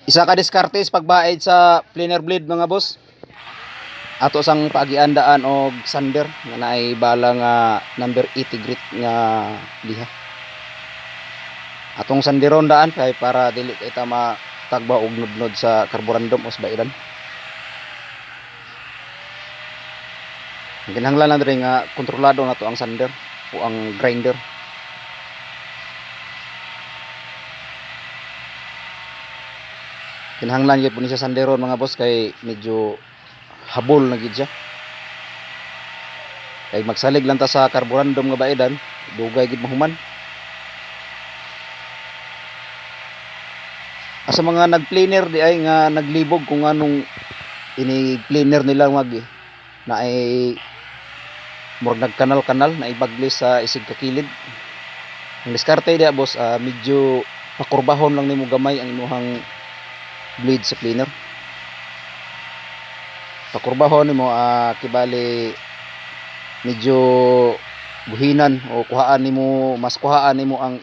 Isa ka diskartes pagbaid sa planer blade mga boss. Ato sang pagiandaan og sander nga naay bala nga number 80 grit nga liha. Atong sanderon daan kay para dili kay ta matagba og nudnod sa karburandum os baidan. Kinahanglan lang diri nga kontrolado nato ang sander o ang grinder. Kinahanglan gyud po ni sa sanderon mga boss kay medyo habol na gid siya. Kay magsalig lang ta sa karburandum nga baidan, dugay gid mahuman. Asa mga nag-planer di ay nga naglibog kung anong ini-planer nila mag na ay murag nagkanal-kanal na ibaglis sa isig kakilid. Ang diskarte dia boss, medyo pakurbahon lang nimo gamay ang imuhang blade sa planer. Pakurbahon nimo kibali medyo buhinan o kuhaan nimo, mas kuhaan nimo ang